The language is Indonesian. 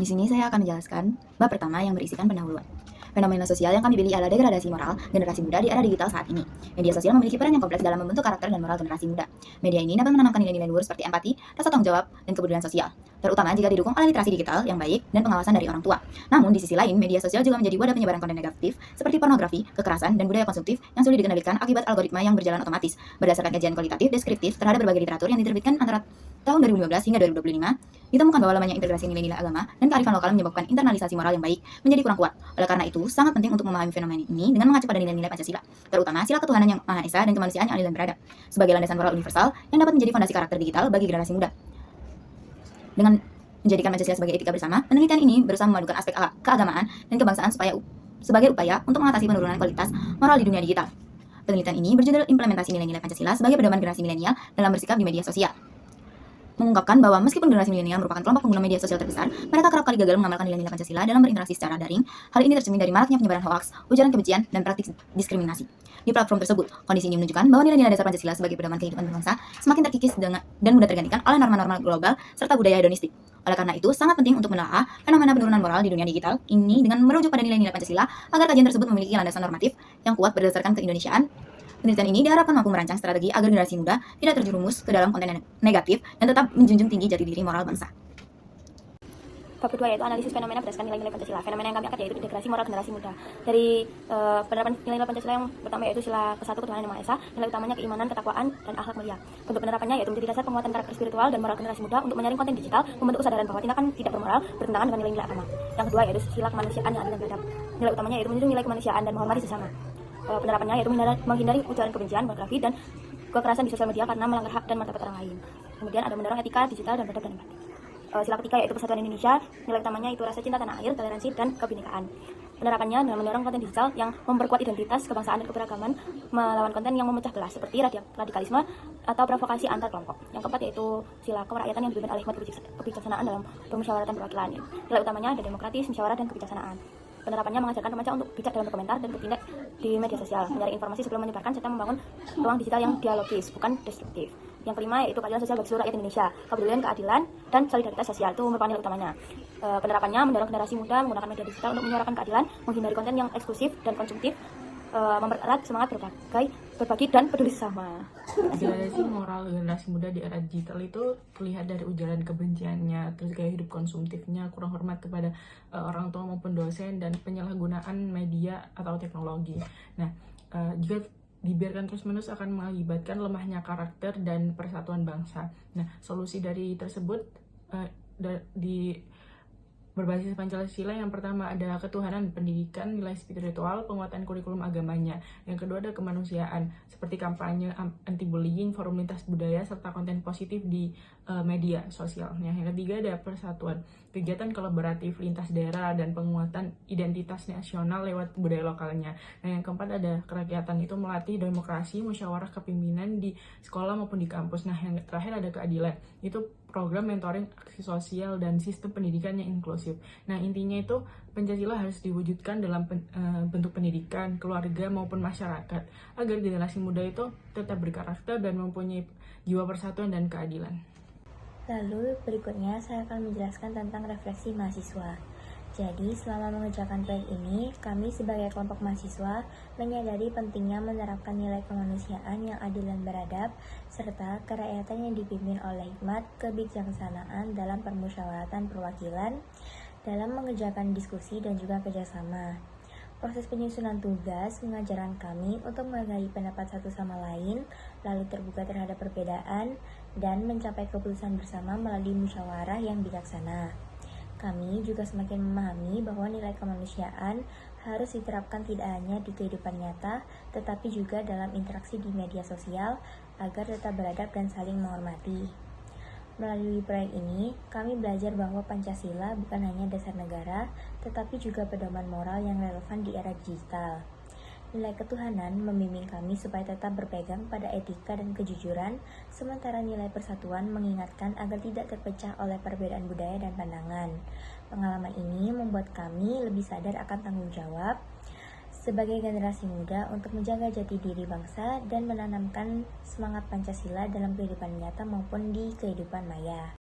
sini saya akan menjelaskan bab pertama yang berisikan pendahuluan. Fenomena sosial yang kami pilih adalah degradasi moral generasi muda di era digital saat ini. Media sosial memiliki peran yang kompleks dalam membentuk karakter dan moral generasi muda. Media ini dapat menanamkan nilai-nilai luhur seperti empati, rasa tanggung jawab, dan kepedulian sosial, terutama jika didukung oleh literasi digital yang baik dan pengawasan dari orang tua. Namun, di sisi lain, media sosial juga menjadi wadah penyebaran konten negatif seperti pornografi, kekerasan, dan budaya konsumtif yang sulit dikendalikan akibat algoritma yang berjalan otomatis. Berdasarkan kajian kualitatif deskriptif terhadap berbagai literatur yang diterbitkan antara tahun 2015 hingga 2025, ditemukan bahwa lamanya integrasi nilai-nilai agama dan kearifan lokal menyebabkan internalisasi moral yang baik menjadi kurang kuat. Oleh karena itu, sangat penting untuk memahami fenomena ini dengan mengacu pada nilai-nilai Pancasila, terutama sila ketuhanan yang Maha Esa dan kemanusiaan yang adil dan beradab, sebagai landasan moral universal yang dapat menjadi fondasi karakter digital bagi generasi muda. Dengan menjadikan Pancasila sebagai etika bersama, penelitian ini berusaha memadukan aspek keagamaan dan kebangsaan sebagai upaya untuk mengatasi penurunan kualitas moral di dunia digital. Penelitian ini berjudul Implementasi Nilai-nilai Pancasila sebagai pedoman generasi milenial dalam bersikap di media sosial, mengungkapkan bahwa meskipun generasi milenial merupakan kelompok pengguna media sosial terbesar, mereka kerap kali gagal mengamalkan nilai-nilai Pancasila dalam berinteraksi secara daring. Hal ini tercermin dari maraknya penyebaran hoaks, ujaran kebencian, dan praktik diskriminasi. Di platform tersebut, kondisi ini menunjukkan bahwa nilai-nilai dasar Pancasila sebagai pedoman kehidupan berbangsa semakin terkikis dan mudah tergantikan oleh norma-norma global serta budaya hedonistik. Oleh karena itu, sangat penting untuk menelaah fenomena penurunan moral di dunia digital ini dengan merujuk pada nilai-nilai Pancasila agar kajian tersebut memiliki landasan normatif yang kuat berdasarkan keindonesiaan. Penelitian ini diharapkan mampu merancang strategi agar generasi muda tidak terjerumus ke dalam konten negatif dan tetap menjunjung tinggi jati diri moral bangsa. Bab kedua yaitu analisis fenomena berdasarkan nilai-nilai Pancasila. Fenomena yang kami angkat yaitu integrasi moral generasi muda. Dari penerapan nilai-nilai Pancasila yang pertama yaitu sila ke-1 ketuhanan yang Maha Esa, nilai utamanya keimanan, ketakwaan, dan akhlak mulia. Bentuk penerapannya yaitu menjadi dasar penguatan karakter spiritual dan moral generasi muda untuk menyaring konten digital, membentuk kesadaran bahwa tindakan tidak bermoral bertentangan dengan nilai-nilai agama. Yang kedua yaitu sila kemanusiaan yang adil dan beradab. Nilai utamanya yaitu menjunjung nilai kemanusiaan dan menghormati sesama. Penerapannya yaitu menghindari ujaran kebencian, pornografi, dan kekerasan di sosial media karena melanggar hak dan martabat orang lain. Kemudian ada mendorong etika digital dan beradab dan empati. Sila ketiga yaitu persatuan Indonesia, nilai utamanya itu rasa cinta tanah air, toleransi, dan kebinekaan. Penerapannya dalam mendorong konten digital yang memperkuat identitas, kebangsaan, dan keberagaman, melawan konten yang memecah belah seperti radikalisme atau provokasi antar kelompok. Yang keempat yaitu sila kerakyatan yang dipimpin oleh hikmat kebijaksanaan dalam permusyawaratan perwakilan. Nilai utamanya ada demokratis, musyawarah, dan kebijaksanaan. Penerapannya mengajarkan remaja untuk bijak dalam berkomentar dan bertindak di media sosial, mencari informasi sebelum menyebarkan, serta membangun ruang digital yang dialogis, bukan destruktif. Yang kelima yaitu keadilan sosial bagi seluruh rakyat Indonesia, kepedulian, keadilan, dan solidaritas sosial itu merupakan nilai utamanya. Penerapannya mendorong generasi muda menggunakan media digital untuk menyuarakan keadilan, menghindari konten yang eksklusif dan konsumtif, mempererat semangat berbagi dan peduli sesama. Degradasi moral generasi muda di era digital itu terlihat dari ujaran kebenciannya, terus gaya hidup konsumtifnya, kurang hormat kepada orang tua maupun dosen, dan penyalahgunaan media atau teknologi. Nah, jika dibiarkan terus-menerus akan mengakibatkan lemahnya karakter dan persatuan bangsa. Nah, solusi dari tersebut di berbasis Pancasila yang pertama ada ketuhanan, pendidikan, nilai spiritual, penguatan kurikulum agamanya. Yang kedua ada kemanusiaan, seperti kampanye anti-bullying, forum lintas budaya, serta konten positif di media sosial. Yang ketiga ada persatuan, kegiatan kolaboratif lintas daerah dan penguatan identitas nasional lewat budaya lokalnya. Nah, yang keempat ada kerakyatan, itu melatih demokrasi, musyawarah kepemimpinan di sekolah maupun di kampus. Nah, yang terakhir ada keadilan, itu program mentoring aksi sosial dan sistem pendidikan yang inklusif. Nah, intinya itu Pancasila harus diwujudkan dalam bentuk pendidikan, keluarga maupun masyarakat, agar generasi muda itu tetap berkarakter dan mempunyai jiwa persatuan dan keadilan. Lalu berikutnya saya akan menjelaskan tentang refleksi mahasiswa. Jadi, selama mengerjakan proyek ini, kami sebagai kelompok mahasiswa menyadari pentingnya menerapkan nilai kemanusiaan yang adil dan beradab, serta kerakyatan yang dipimpin oleh hikmat kebijaksanaan dalam permusyawaratan perwakilan, dalam mengerjakan diskusi dan juga kerjasama. Proses penyusunan tugas mengajarkan kami untuk menghargai pendapat satu sama lain, lalu terbuka terhadap perbedaan, dan mencapai keputusan bersama melalui musyawarah yang bijaksana. Kami juga semakin memahami bahwa nilai kemanusiaan harus diterapkan tidak hanya di kehidupan nyata, tetapi juga dalam interaksi di media sosial agar tetap beradab dan saling menghormati. Melalui proyek ini, kami belajar bahwa Pancasila bukan hanya dasar negara, tetapi juga pedoman moral yang relevan di era digital. Nilai ketuhanan membimbing kami supaya tetap berpegang pada etika dan kejujuran, sementara nilai persatuan mengingatkan agar tidak terpecah oleh perbedaan budaya dan pandangan. Pengalaman ini membuat kami lebih sadar akan tanggung jawab sebagai generasi muda untuk menjaga jati diri bangsa dan menanamkan semangat Pancasila dalam kehidupan nyata maupun di kehidupan maya.